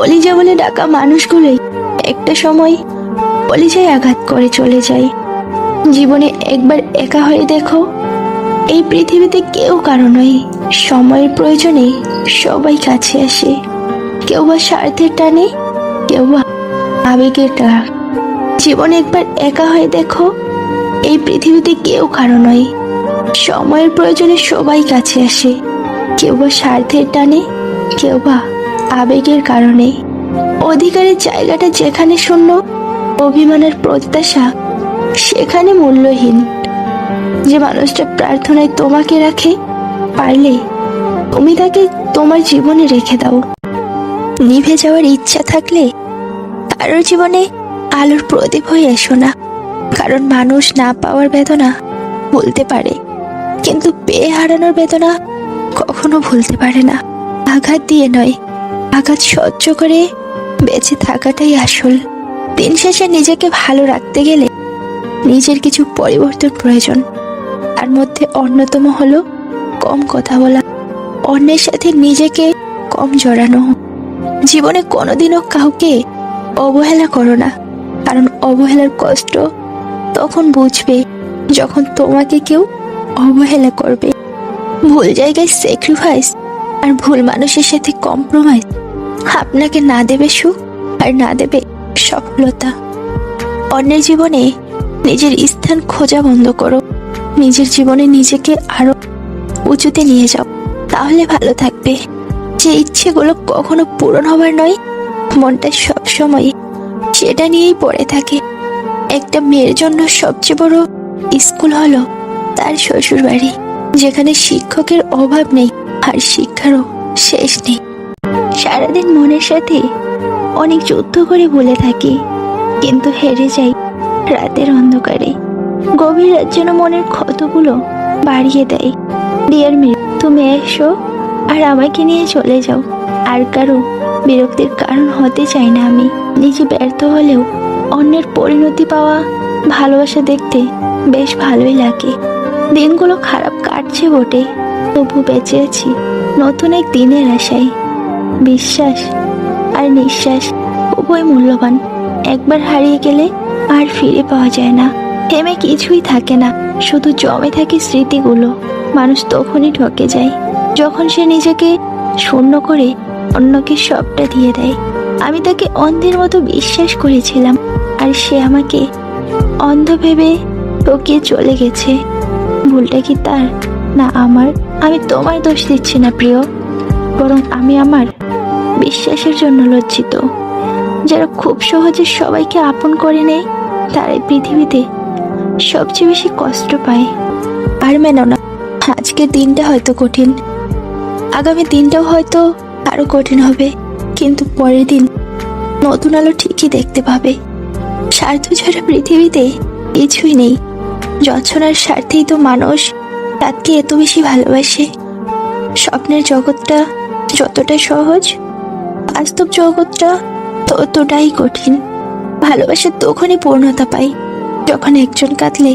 কলিজা বলে ডাকা মানুষগুলোই একটা সময় কলিজায় আঘাত করে চলে যায়। জীবনে একবার একা হয়ে দেখো, এই পৃথিবীতে কেউ কারো নয়। সময়ের প্রয়োজনে সবাই কাছে আসে, কেউ বা স্বার্থের টানে, কেউ বা আবেগের টান। জীবনে একবার একা হয়ে দেখো, এই পৃথিবীতে কেউ কারো নয়। সময়ের প্রয়োজনে সবাই কাছে আসে, কেউ বা স্বার্থের টানে, কেউ বা আবেগের কারণে। অধিকারের জায়গাটা যেখানে শূন্য, অভিমানের প্রত্যাশা সেখানে মূল্যহীন। যে মানুষটা প্রার্থনায় তোমাকে রাখে, পারলে তুমি তাকে তোমার জীবনে রেখে দাও। নিভে যাওয়ার ইচ্ছা থাকলে কারোর জীবনে আলোর প্রদীপ হয়ে এসো না। কারণ মানুষ না পাওয়ার বেদনা ভুলতে পারে, কিন্তু পেয়ে হারানোর বেদনা কখনো ভুলতে পারে না। আঘাত দিয়ে নয়, আঘাত সহ্য করে বেঁচে থাকাটাই আসল। দিন শেষে নিজেকে ভালো রাখতে গেলে নিজের কিছু পরিবর্তন প্রয়োজন। তার মধ্যে অন্যতম হলো কম কথা বলা, অন্যের সাথে নিজেকে কম জড়ানো। জীবনে কোনোদিনও কাউকে অবহেলা করো না, কারণ অবহেলার কষ্ট তখন বুঝবে যখন তোমাকে কেউ অবহেলা করবে। ভুল জায়গায় স্যাক্রিফাইস আর ভুল মানুষের সাথে কম্প্রোমাইজ আপনাকে না দেবে সুখ আর না দেবে সফলতা। অন্যের জীবনে নিজের স্থান খোঁজা বন্ধ করো, নিজের জীবনে নিজেকে আরো উঁচুতে নিয়ে যাও, তাহলে ভালো থাকবে। যে ইচ্ছেগুলো কখনো পূরণ হবার নয়, মনটা সবসময় সেটা নিয়েই পড়ে থাকে। একটা মেয়ের জন্য সবচেয়ে বড় স্কুল হলো তার শ্বশুর বাড়ি, যেখানে শিক্ষকের অভাব নেই আর শিক্ষারও শেষ নেই। সারাদিন মনের সাথে অনেক যুদ্ধ করে বলে থাকি, কিন্তু হেরে যাই রাতের অন্ধকারে। গভীর রাত যেন মনের ক্ষতগুলো বাড়িয়ে দেয়। ডিয়ার মি, তুমি এসো আর আমাকে নিয়ে চলে যাও। আর কারো বিরক্তির কারণ হতে চাই না আমি। নিজে ব্যর্থ হলেও অন্যের পরিণতি পাওয়া ভালোবাসা দেখতে বেশ ভালোই লাগে। দিনগুলো খারাপ কাটছে বটে, তবু বেঁচে আছি নতুন এক দিনের আশায়। বিশ্বাস আর নিঃশ্বাস খুবই মূল্যবান। একবার হারিয়ে গেলে আর ফিরে পাওয়া যায় না। থেমে কিছুই থাকে না, শুধু জমে থাকে স্মৃতিগুলো। মানুষ তখনই ঠকে যায় যখন সে নিজেকে শূন্য করে অন্যকে সবটা দিয়ে দেয়। আমি তাকে অন্ধের মতো বিশ্বাস করেছিলাম, আর সে আমাকে অন্ধ ভেবে ঠকিয়ে চলে গেছে। ভুলটা কি তার না আমার? আমি তোমার দোষ দিচ্ছি না প্রিয়, বরং আমি আমার বিশ্বাসের জন্য লজ্জিত। যারা খুব সহজে সবাইকে আপন করে নেয়, তারাই পৃথিবীতে সবচেয়ে বেশি কষ্ট পায়। আর মেনো না, আজকের দিনটা হয়তো কঠিন, আগামী দিনটাও হয়তো আরো কঠিন হবে, কিন্তু পরের দিন নতুন আলো ঠিকই দেখতে পাবে। স্বার্থ ছাড়া পৃথিবীতে কিছুই নেই। যন্ত্রণার স্বার্থেই তো মানুষ তাকে এত বেশি ভালোবাসে। স্বপ্নের জগৎটা যতটা সহজ, বাস্তব জগৎটা ততটাই কঠিন। ভালোবাসা তখনই পূর্ণতা পায় যখন একজন কাঁদলে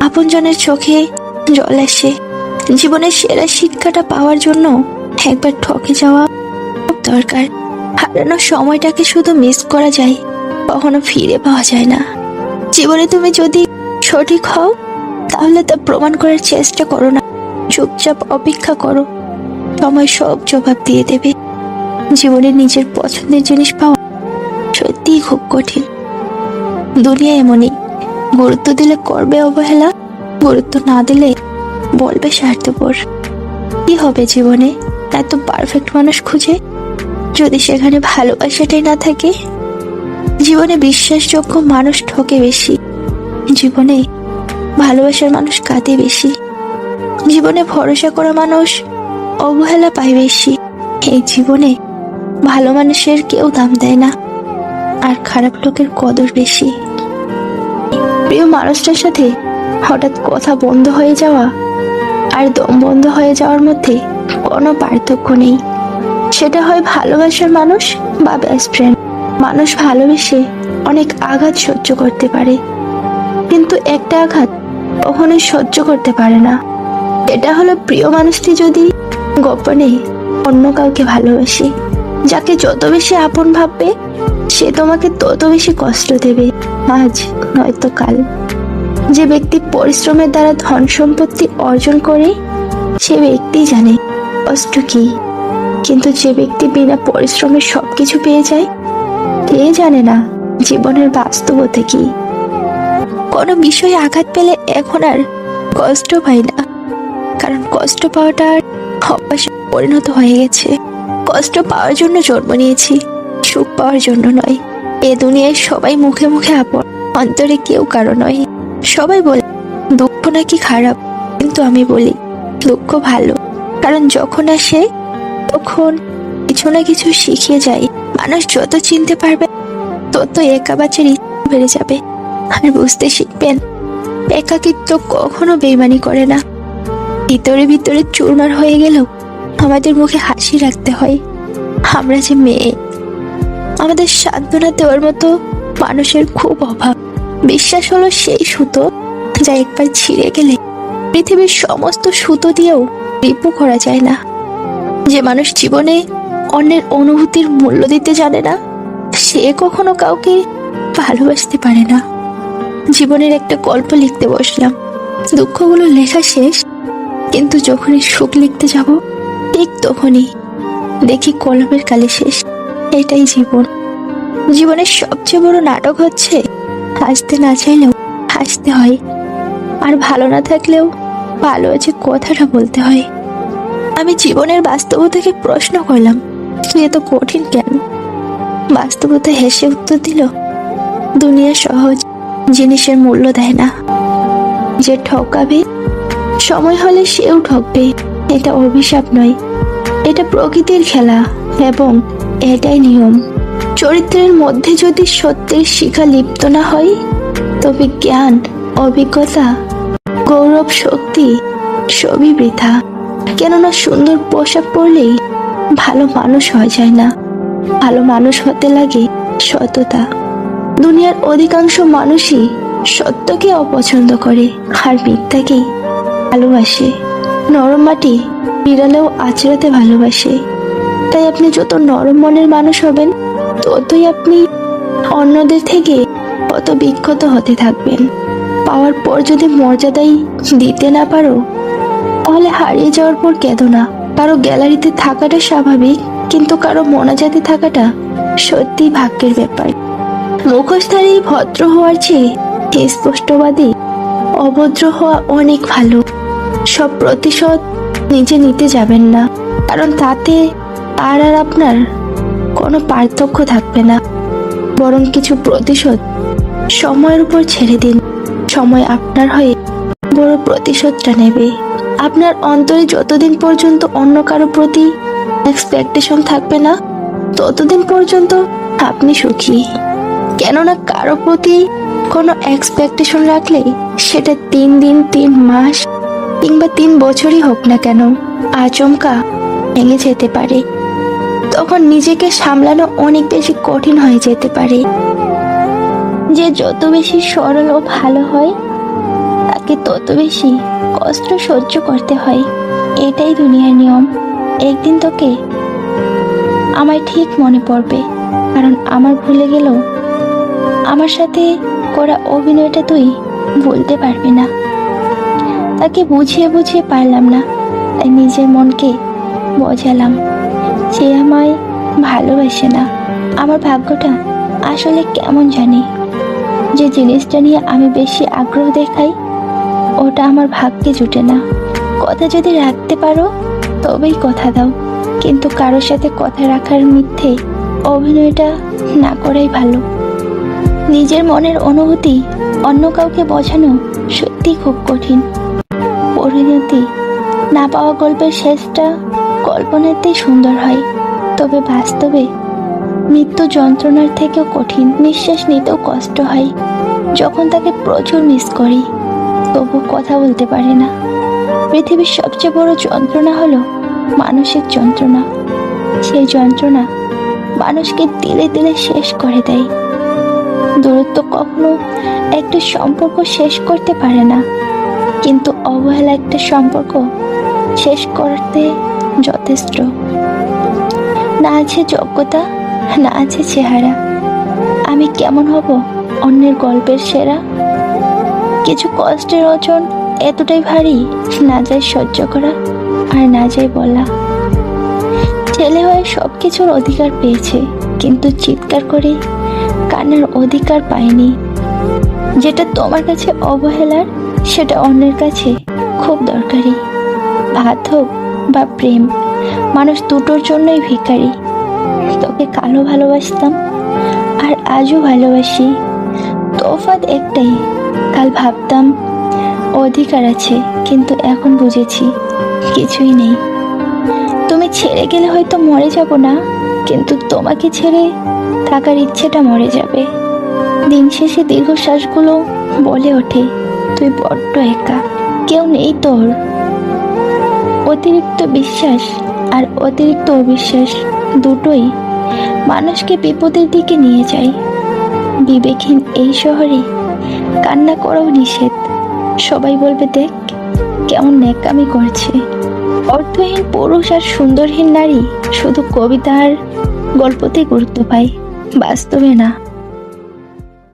আপনজনের চোখে জল আসে। জীবনের সেরা শিক্ষাটা পাওয়ার জন্য একবার ঠকে যাওয়া খুব দরকার। হারানোর সময়টাকে শুধু মিস করা যায়, কখনো ফিরে পাওয়া যায় না। জীবনে তুমি যদি সঠিক হও, তাহলে তা প্রমাণ করার চেষ্টা করো না, চুপচাপ অপেক্ষা করো। সময় সব জবাব দিয়ে দেবে। জীবনে নিজের পছন্দের জিনিস পাওয়া সত্যিই খুব কঠিন। দুনিয়া এমনই, গুরুত্ব দিলে করবে অবহেলা, গুরুত্ব না দিলে বলবে স্বার্থপর। কি হবে জীবনে এত পারফেক্ট মানুষ খুঁজে, যদি সেখানে ভালোবাসাটাই না থাকে? জীবনে বিশ্বাসযোগ্য মানুষ ঠকে বেশি, জীবনে ভালোবাসার মানুষ কাঁদে বেশি। জীবনে ভরসা করা মানুষ অবহেলা পায় বেশি। এই জীবনে ভালো মানুষের কেউ দাম দেয় না, আর খারাপ লোকের কদর বেশি। প্রিয় মানুষটার সাথে হঠাৎ কথা বন্ধ হয়ে যাওয়া আর দম বন্ধ হয়ে যাওয়ার মধ্যে কোনো পার্থক্য নেই। সেটা হয় ভালোবাসার মানুষ বা বেস্ট ফ্রেন্ড। মানুষ ভালোবেসে অনেক আঘাত সহ্য করতে পারে, কিন্তু একটা আঘাত কখনোই সহ্য করতে পারে না। এটা হলো প্রিয় মানুষটি যদি গোপনে অন্য কাউকে ভালোবাসে। যাকে যত বেশি আপন ভাববে সে তোমাকে তত বেশি কষ্ট দেবে, আজ নয়তো কাল। যে ব্যক্তি পরিশ্রমের দ্বারা ধন সম্পত্তি অর্জন করে সে ব্যক্তি জানে কষ্ট কি, কিন্তু যে ব্যক্তি বিনা পরিশ্রমে সবকিছু পেয়ে যায় সে জানে না জীবনের বাস্তবতা কি। কোনো বিষয়ে আঘাত পেলে এখন আর কষ্ট পাই না, কারণ কষ্ট পাওয়াটা আর অভ্যাসে পরিণত হয়ে গেছে। কষ্ট পাওয়ার জন্য জন্ম নিয়েছি, সুখ পাওয়ার জন্য নয়। এ দুনিয়ায় সবাই মুখে মুখে আপন, অন্তরে কেউ কারো নয়। সবাই বলে দুঃখ নাকি খারাপ, কিন্তু আমি বলি দুঃখ ভালো, কারণ যখন আসে তখন কিছু না কিছু শিখিয়ে যায়। মানুষ যত চিনতে পারবে তত একা বাঁচার ইচ্ছা বেড়ে যাবে। আর বুঝতে শিখবেন একাকিত্ব কখনো বেইমানি করে না। ভিতরে ভিতরে চুরমার হয়ে গেলেও আমাদের মুখে হাসি রাখতে হয়। আমরা যে মেয়ে, আমাদের সান্ত্বনা দেওয়ার মতো মানুষের খুব অভাব। বিশ্বাস হলো সেই সুতো যা একবার ছিঁড়ে গেলে পৃথিবীর সমস্ত সুতো দিয়েও রিপু করা যায় না। যে মানুষ জীবনে অন্যের অনুভূতির মূল্য দিতে জানে না সে কখনো কাউকে ভালোবাসতে পারে না। জীবনের একটা গল্প লিখতে বসলাম, দুঃখগুলো লেখা শেষ, কিন্তু যখনই সুখ লিখতে যাব ঠিক তখনই দেখি কলমের কালি শেষ। এটাই জীবন। জীবনের সবচেয়ে বড় নাটক হচ্ছে হাসতে না চাইলেও হাসতে হয়, আর ভালো না থাকলেও ভালো আছে কথাটা বলতে হয়। আমি জীবনের বাস্তবতাকে প্রশ্ন করলাম, তুই এত কঠিন কেন? বাস্তবতা হেসে উত্তর দিল, দুনিয়া সহজ, জিনিসের মূল্য দেয় না। যে ঠকাবে সময় হলে সেও ঠকবে। এটা অভিশাপ নয়, এটা প্রকৃতির খেলা, এবং এটাই নিয়ম। চরিত্রের মধ্যে যদি সত্যের শিখা লিপ্ত না হয় তবে জ্ঞান, অভিজ্ঞতা, গৌরব, শক্তি সবই বৃথা। কেননা সুন্দর পোশাক পরলেই ভালো মানুষ হয়ে যায় না, ভালো মানুষ হতে লাগে সততা। দুনিয়ার অধিকাংশ মানুষই সত্যকে অপছন্দ করে আর মিথ্যাকেই ভালোবাসে। নরম মাটি বিড়ালেও আঁচড়াতে ভালোবাসে। তাই আপনি যত নরম মনের মানুষ হবেন ততই আপনি অন্যদের থেকে কত বিক্ষত হতে থাকবেন। পাওয়ার পর যদি মর্যাদাই দিতে না পারো তাহলে হারিয়ে যাওয়ার পর কেঁদো না। কারো গ্যালারিতে থাকাটা স্বাভাবিক, কিন্তু কারো মোনাজাতে থাকাটা সত্যি ভাগ্যের ব্যাপার। মুখোশধারী ভদ্র হওয়ার চেয়ে স্পষ্টবাদী অভদ্র হওয়া অনেক ভালো। সব প্রতিশোধ নিজে নিতে যাবেন না, কারণ তাতে আর আপনার কোনো পার্থক্য থাকবে না। বরং কিছু প্রতিশোধ সময়ের উপর ছেড়ে দিন, সময় আপনার হয়ে বড় প্রতিশোধটা নেবে। আপনার অন্তরে যতদিন পর্যন্ত অন্য কারো প্রতি এক্সপেকটেশন থাকবে না ততদিন পর্যন্ত আপনি সুখী। কেননা কারো প্রতি কোনো এক্সপেকটেশন রাখলে সেটা 3 দিন, 3 মাস কিংবা 3 বছরই হোক না কেন আচমকা ভেঙে যেতে পারে। তখন নিজেকে সামলানো অনেক বেশি কঠিন হয়ে যেতে পারে। যে যত বেশি সরল ও ভালো হয় তাকে তত বেশি কষ্ট সহ্য করতে হয়। এটাই দুনিয়ার নিয়ম। একদিন তোকে আমায় ঠিক মনে পড়বে, কারণ আমার ভুলে গেলেও আমার সাথে করা অভিনয়টা তুই ভুলতে পারবি না। তাকে বুঝিয়ে বুঝিয়ে পারলাম না, তাই নিজের মনকে বোঝালাম সে আমায় ভালোবাসে না। আমার ভাগ্যটা আসলে কেমন জানি, যে জিনিসটা নিয়ে আমি বেশি আগ্রহ দেখাই ওটা আমার ভাগ্যে জুটে না। কথা যদি রাখতে পারো তবেই কথা দাও, কিন্তু কারোর সাথে কথা রাখার মিথ্যে অভিনয়টা না করাই ভালো। নিজের মনের অনুভূতি অন্য কাউকে বোঝানো সত্যি খুব কঠিন। পরিণতি না পাওয়া গল্পের শেষটা কল্পনাতেই সুন্দর হয়, তবে বাস্তবে মৃত্যু যন্ত্রণার থেকেও কঠিন। নিঃশ্বাস নিতেও কষ্ট হয়। যখন তাকে প্রচুর মিস করি তবু কথা বলতে পারি না। পৃথিবীর সবচেয়ে বড় যন্ত্রণা হলো মানসিক যন্ত্রণা। সেই যন্ত্রণা মানুষকে দিলে দিলে শেষ করে দেয়। দূরত্ব কখনো একটা সম্পর্ক শেষ করতে পারে না, কিন্তু অবহেলা একটা সম্পর্ক শেষ করতে যথেষ্ট। না আছে যোগ্যতা, না আছে চেহারা। আমি কেমন হব অন্যের গল্পের সেরা? কিছু কষ্টের ওজন এতটাই ভারী, না যায় সহ্য করা আর না যায় বলা। ছেলে হয়ে সব কিছুর অধিকার পেয়েছে, কিন্তু চিৎকার করে কান্নার অধিকার পায়নি। যেটা তোমার কাছে অবহেলার, সেটা অন্যের কাছে খুব দরকারি। ভাত হোক বা প্রেম, মানুষ দুটোর জন্যই ভিখারি। তোকে কালো ভালোবাসতাম আর আজও ভালোবাসি, তফাৎ একটাই। কাল ভাবতাম অধিকার আছে, কিন্তু এখন বুঝেছি কিছুই নেই। তুমি ছেড়ে গেলে হয়তো মরে যাব না, কিন্তু তোমাকে ছেড়ে থাকার ইচ্ছেটা মরে যাবে। দিন শেষে দীর্ঘশ্বাসগুলো বলে ওঠে, তুই বড্ড একা, কেউ নেই তোর। অতিরিক্ত বিশ্বাস আর অতিরিক্ত অবিশ্বাস দুটোই মানুষকে বিপদের দিকে নিয়ে যায়। বিবেকহীন এই শহরে কান্না করাও নিষেধ। সবাই বলবে, দেখ কেমন ন্যাকামি করছে। অর্থহীন পুরুষ আর সুন্দরহীন নারী শুধু কবিতার গল্পতে গুরুত্ব পায়, বাস্তবে না।